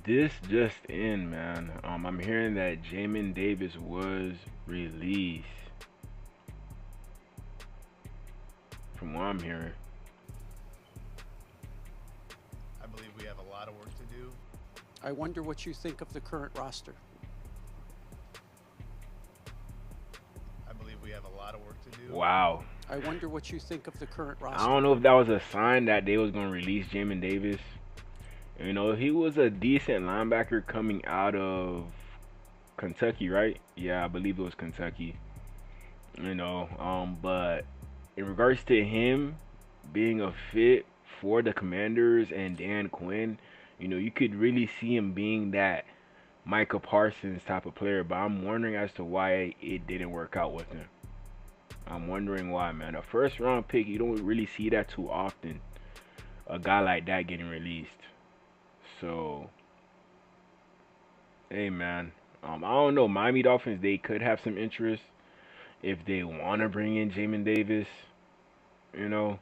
This just in, man. I'm hearing that Jamin Davis was released. From what I'm hearing. I believe we have a lot of work to do. I wonder what you think of the current roster. I believe we have a lot of work to do. Wow. I wonder what you think of the current roster. I don't know if that was a sign that they was gonna release Jamin Davis. You know, he was a decent linebacker coming out of Kentucky, right? Yeah, I believe it was Kentucky. You know, but in regards to him being a fit for the Commanders and Dan Quinn, you know, you could really see him being that Micah Parsons type of player, but I'm wondering as to why it didn't work out with him. I'm wondering why, man. A first round pick, you don't really see that too often. A guy like that getting released. So, hey, man. I don't know. Miami Dolphins, they could have some interest if they want to bring in Jamin Davis. You know,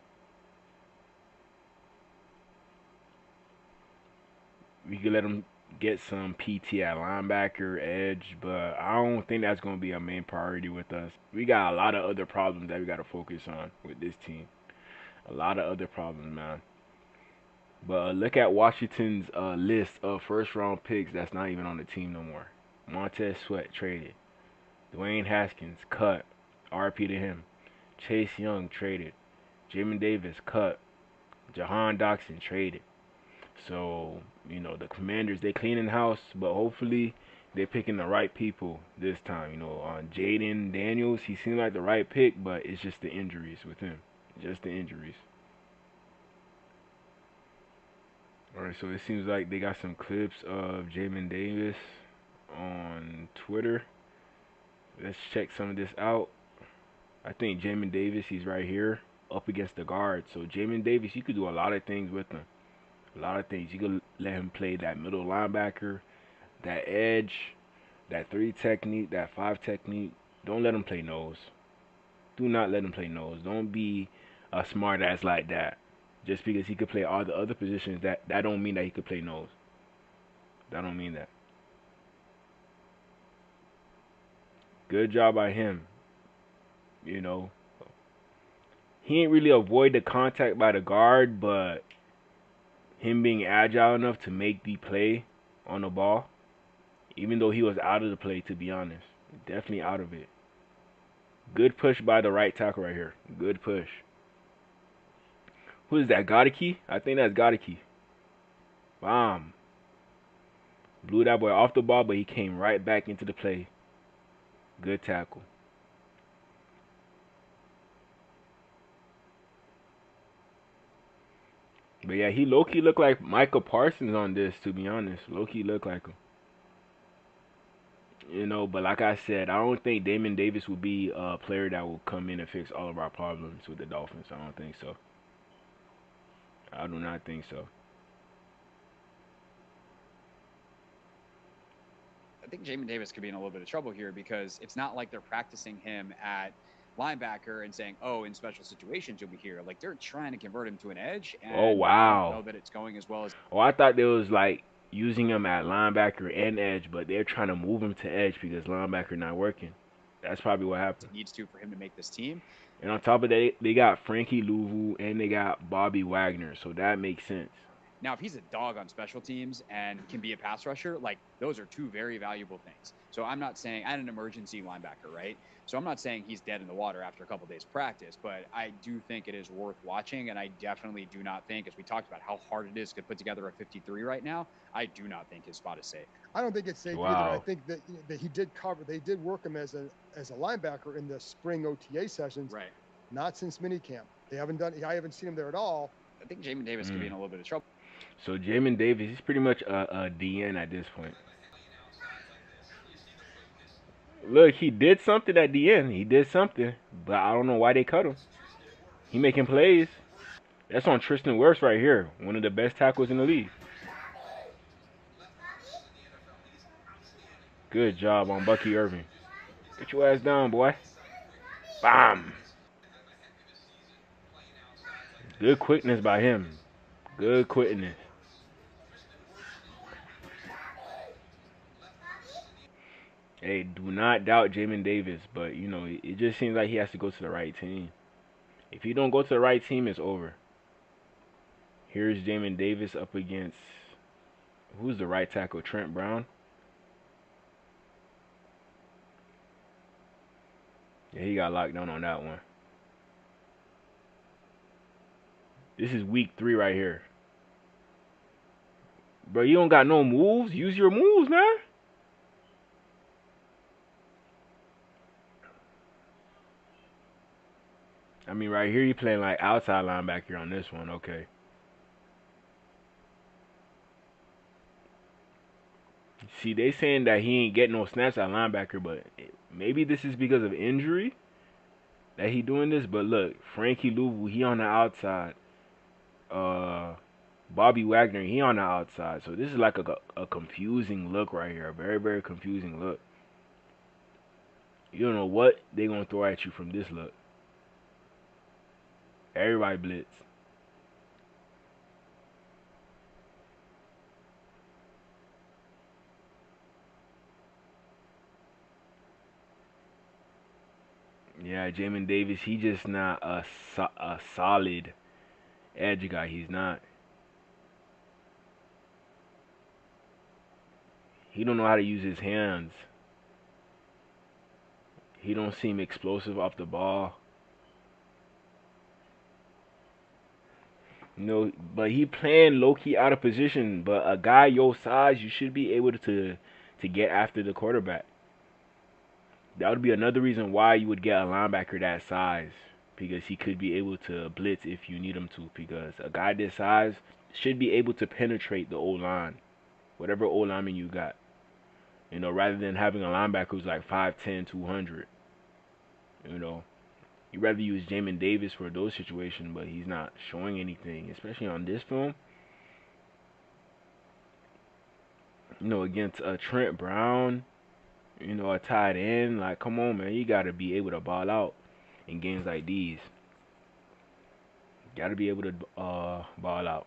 we could let them get some PT at linebacker, edge, but I don't think that's going to be a main priority with us. We got a lot of other problems that we got to focus on with this team. A lot of other problems, man. But look at Washington's list of first-round picks that's not even on the team no more. Montez Sweat traded. Dwayne Haskins cut. RP to him. Chase Young traded. Jamin Davis cut. Jahan Dotson traded. So, you know, the Commanders, they cleaning house, but hopefully they're picking the right people this time. You know, on Jaden Daniels, he seemed like the right pick, but it's just the injuries with him. Just the injuries. Alright, so it seems like they got some clips of Jamin Davis on Twitter. Let's check some of this out. I think Jamin Davis, he's right here up against the guard. So Jamin Davis, you could do a lot of things with him. A lot of things. You could let him play that middle linebacker, that edge, that 3 technique, that 5 technique. Don't let him play nose. Do not let him play nose. Don't be a smart ass like that. Just because he could play all the other positions, that don't mean that he could play nose. That don't mean that. Good job by him. You know, he ain't really avoid the contact by the guard, but him being agile enough to make the play on the ball, even though he was out of the play, to be honest. Definitely out of it. Good push by the right tackle right here. Good push. Who is that? Godicke? I think that's Godicke. Bomb. Blew that boy off the ball, but he came right back into the play. Good tackle. But yeah, he low-key looked like Micah Parsons on this, to be honest. Low-key looked like him. You know, but like I said, I don't think Jamin Davis will be a player that will come in and fix all of our problems with the Dolphins. I don't think so. I do not think so. I think Jamin Davis could be in a little bit of trouble here because it's not like they're practicing him at linebacker and saying, oh, in special situations you'll be here. Like, they're trying to convert him to an edge. And Oh, wow. I don't know that it's going as well as... Oh, I thought they was like using him at linebacker and edge, but they're trying to move him to edge because linebacker not working. That's probably what happened. It needs to for him to make this team. And on top of that, they got Frankie Louvu and they got Bobby Wagner, so that makes sense. Now, if he's a dog on special teams and can be a pass rusher, like, those are two very valuable things. So I'm not saying, and an emergency linebacker, right? So I'm not saying he's dead in the water after a couple days practice, but I do think it is worth watching, and I definitely do not think, as we talked about how hard it is to put together a 53 right now, I do not think his spot is safe. I don't think it's safe either. I think that he did cover. They did work him as a linebacker in the spring OTA sessions. Right. Not since minicamp. They haven't done. I haven't seen him there at all. I think Jamin Davis could be in a little bit of trouble. So Jamin Davis, he's pretty much a DN at this point. Look, he did something at the end. He did something, but I don't know why they cut him. He making plays. That's on Tristan Wirfs right here, one of the best tackles in the league. Good job on Bucky Irving. Get your ass down, boy. Bam. Good quickness by him. Good quickness. Hey, do not doubt Jamin Davis, but you know it just seems like he has to go to the right team. If he don't go to the right team, it's over. Here's Jamin Davis up against who's the right tackle? Trent Brown. Yeah, he got locked down on that one. This is week 3 right here. Bro, you don't got no moves? Use your moves, man. I mean, right here, you playing like outside linebacker on this one. Okay. See, they saying that he ain't getting no snaps at linebacker, but maybe this is because of injury that he doing this. But look, Frankie Louvu, he on the outside. Bobby Wagner, he on the outside. So this is like a confusing look right here. A very, very confusing look. You don't know what they going to throw at you from this look. Everybody blitz. Yeah, Jamin Davis, he just not a solid edge guy. He's not. He don't know how to use his hands. He don't seem explosive off the ball. No, but he playing low key out of position. But a guy your size, you should be able to get after the quarterback. That would be another reason why you would get a linebacker that size, because he could be able to blitz if you need him to. Because a guy this size should be able to penetrate the old line, whatever old lineman you got. You know, rather than having a linebacker who's like 5'10", 200. You know, you rather use Jamin Davis for those situations, but he's not showing anything, especially on this film. You know, against Trent Brown, you know, a tight end. Like, come on, man, you gotta be able to ball out in games like these. Gotta be able to ball out.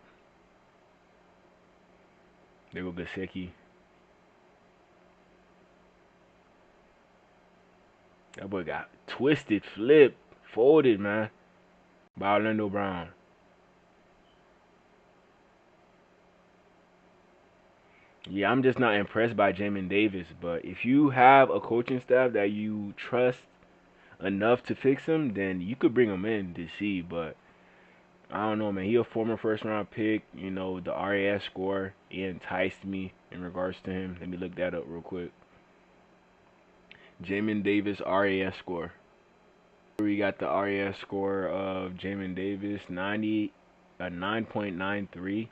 There go Gasecki. That boy got twisted, flipped, folded, man, by Orlando Brown. Yeah, I'm just not impressed by Jamin Davis. But if you have a coaching staff that you trust enough to fix him, then you could bring him in to see. But I don't know, man. He a former first round pick. You know, the RAS score, it enticed me in regards to him. Let me look that up real quick. Jamin Davis RAS score. We got the RAS score of Jamin Davis, 9.93.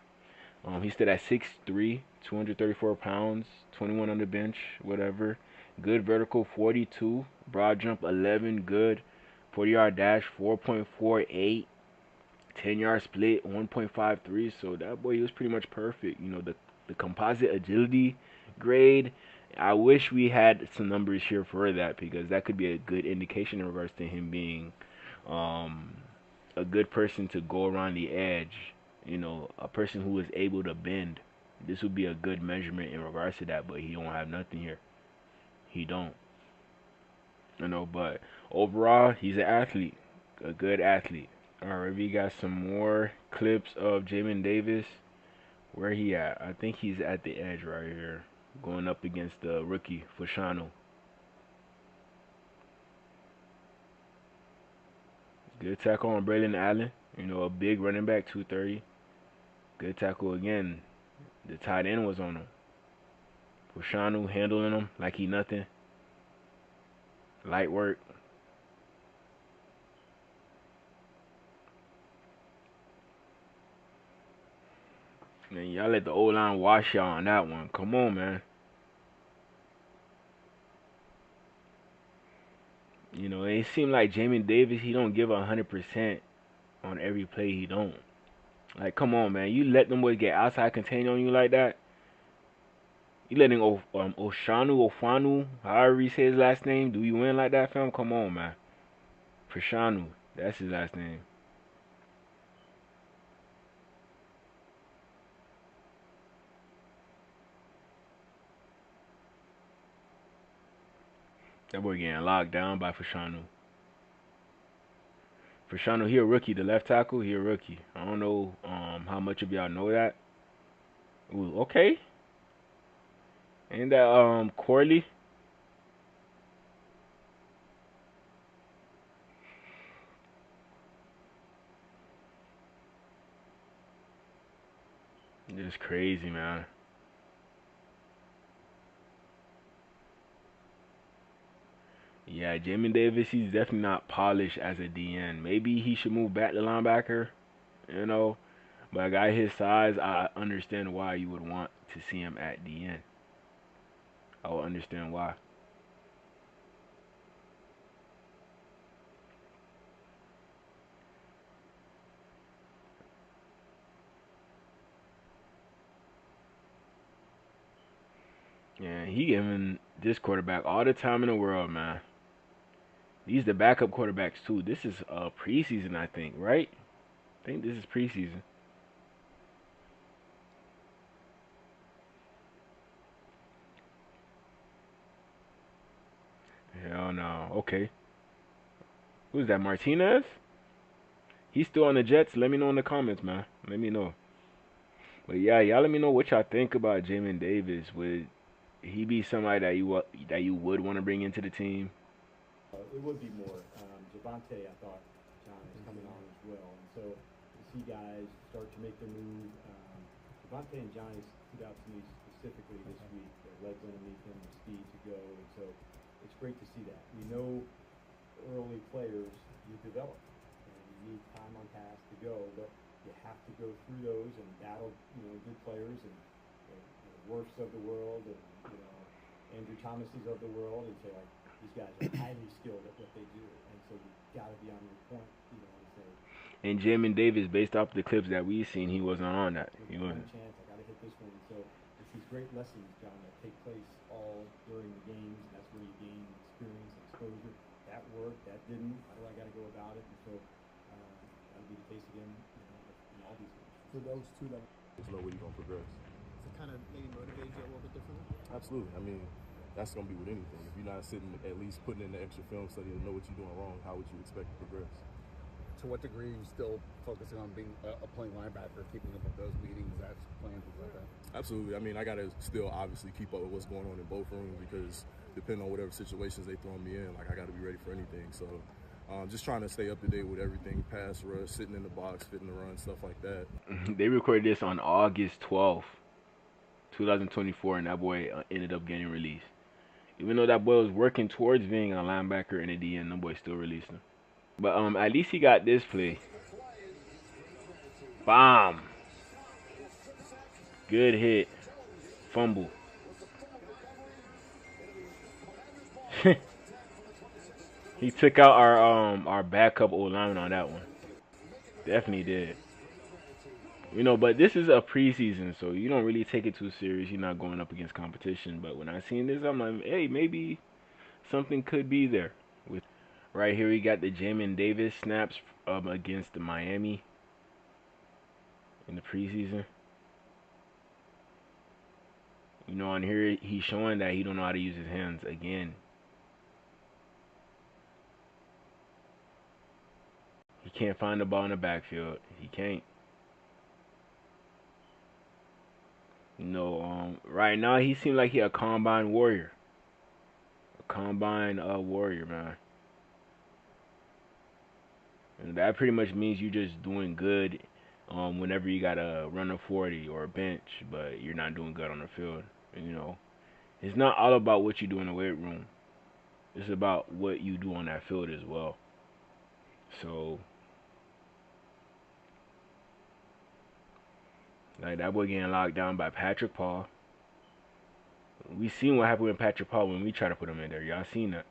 He stood at 6'3", 234 pounds, 21 on the bench, whatever. Good vertical, 42. Broad jump, 11, good. 40-yard dash, 4.48. 10-yard split, 1.53. So that boy, he was pretty much perfect. You know, the composite agility grade, I wish we had some numbers here for that, because that could be a good indication in regards to him being a good person to go around the edge. You know, a person who is able to bend. This would be a good measurement in regards to that, but he don't have nothing here. He don't. You know, but overall, he's an athlete. A good athlete. Alright, we got some more clips of Jamin Davis. Where he at? I think he's at the edge right here. Going up against the rookie, Fashanu. Good tackle on Braylon Allen. You know, a big running back, 230. Good tackle again. The tight end was on him. Fashanu handling him like he nothing. Light work. Man, y'all let the old line wash y'all on that one. Come on, man. You know, it seemed like Jamin Davis, he don't give 100% on every play. He don't. Like, come on, man. You let them boys get outside contain on you like that. You letting Ofanu, however you say his last name, do you win like that, fam? Come on, man. Fashanu, that's his last name. That boy getting locked down by Fashanu. Fashanu, he a rookie. The left tackle, he a rookie. I don't know how much of y'all know that. Ooh, okay. Ain't that Corley? It's crazy, man. Yeah, Jamin Davis, he's definitely not polished as a DN. Maybe he should move back to linebacker, you know. But a guy his size, I understand why you would want to see him at DN. I will understand why. Yeah, he giving this quarterback all the time in the world, man. These the backup quarterbacks too. This is preseason, I think, right? I think this is preseason. Hell no. Okay. Who's that? Martinez? He's still on the Jets. Let me know in the comments, man. Let me know. But yeah, y'all let me know what y'all think about Jamin Davis. Would he be somebody that you would want to bring into the team? It would be more. Javante, I thought, John, is coming on as well. And so to see guys start to make their move, Javante and Johnny stood out to me specifically this week. Their legs underneath them, the speed to go. And so it's great to see that. We know early players you develop. And you need time on task to go, but you have to go through those and battle, good players and Worfs of the world and, Andrew Thomases of the world and say, like, these guys are highly skilled at what they do, and so you got to be on your point, and say. And Jamin Davis, based off the clips that we've seen, he wasn't on that. He wasn't. Chance, I got to hit this one. So it's these great lessons, John, that take place all during the games, and that's where you gain experience and exposure. That worked, that didn't. How do I got to go about it? And so that'll be the case again, in all these games. For those two, that there's no way you're gonna progress. to kind of maybe motivate you a little bit differently. Absolutely. I mean, that's going to be with anything. If you're not sitting at least putting in the extra film study to know what you're doing wrong, how would you expect to progress? To what degree are you still focusing on being a playing linebacker, keeping up with those meetings, that's plans, things like that? Absolutely. I mean, I got to still obviously keep up with what's going on in both rooms because depending on whatever situations they throw me in, like I got to be ready for anything. So just trying to stay up to date with everything, pass rush, sitting in the box, fitting the run, stuff like that. They recorded this on August 12th, 2024, and that boy ended up getting released. Even though that boy was working towards being a linebacker and a DN, the boy still released him. But at least he got this play. Bomb. Good hit. Fumble. He took out our backup old lineman on that one. Definitely did. But this is a preseason, so you don't really take it too serious. You're not going up against competition. But when I seen this, I'm like, hey, maybe something could be there. Right here, we got the Jamin Davis snaps against the Miami in the preseason. On here, he's showing that he don't know how to use his hands again. He can't find the ball in the backfield. He can't. Right now he seems like he a combine warrior. A combine warrior, man. And that pretty much means you just doing good whenever you gotta run a 40 or a bench, but you're not doing good on the field. It's not all about what you do in the weight room. It's about what you do on that field as well. So, like that boy getting locked down by Patrick Paul. We seen what happened with Patrick Paul when we try to put him in there. Y'all seen that.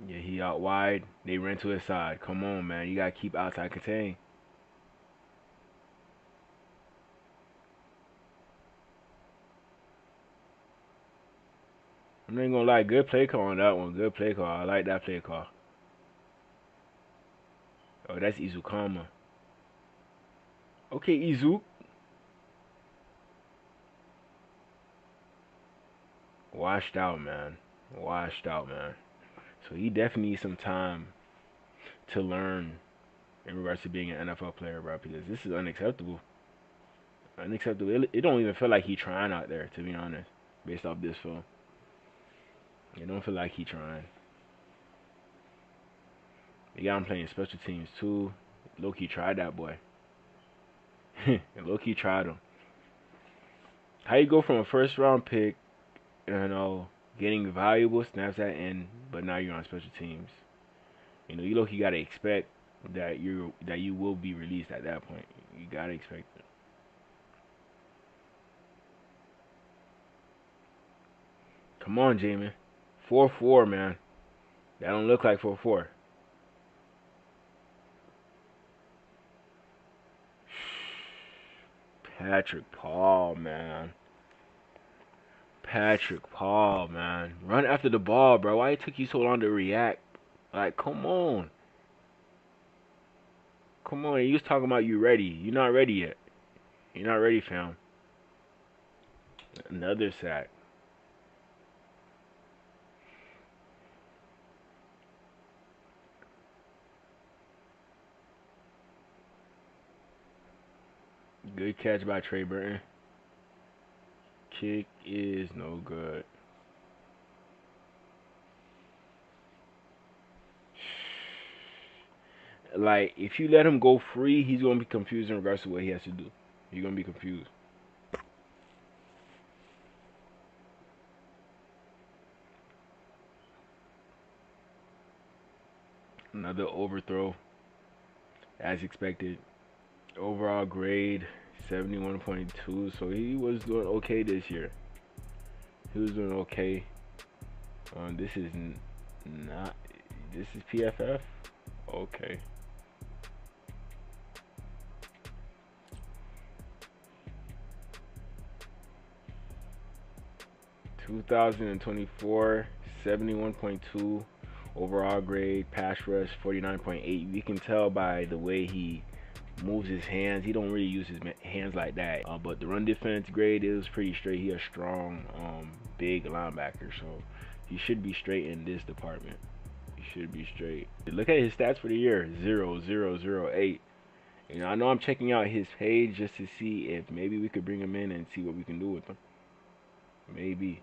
Yeah, he out wide. They ran to his side. Come on, man. You gotta keep outside contain. I'm not gonna lie. Good play call on that one. Good play call. I like that play call. Oh, that's Izukama. Okay, Izu. Washed out, man. Washed out, man. So he definitely needs some time to learn in regards to being an NFL player, bro, because this is unacceptable. Unacceptable. It don't even feel like he trying out there, to be honest, based off this film. It don't feel like he trying. They got him playing special teams too. Low-key tried that boy. Low-key tried him. How you go from a first round pick, getting valuable snaps at end, but now you're on special teams. You low-key gotta expect that you will be released at that point. You gotta expect it. Come on, Jamin. 4-4, man. That don't look like 4-4. Patrick Paul, man. Patrick Paul, man. Run after the ball, bro. Why it took you so long to react? Like, come on. Come on. You was talking about you ready. You're not ready yet. You're not ready, fam. Another sack. Good catch by Trey Burton. Kick is no good. Like, if you let him go free, he's going to be confused in regards to what he has to do. He's going to be confused. Another overthrow, as expected. Overall grade, 71.2. So he was doing okay this year. He was doing okay. This is not. This is PFF. Okay. (2024) 71.2 overall grade, pass rush 49.8. You can tell by the way he moves his hands. He don't really use his hands like that. But the run defense grade is pretty straight. He a strong, big linebacker, so he should be straight in this department. He should be straight. Look at his stats for the year: 0.008. I know I'm checking out his page just to see if maybe we could bring him in and see what we can do with him. Maybe.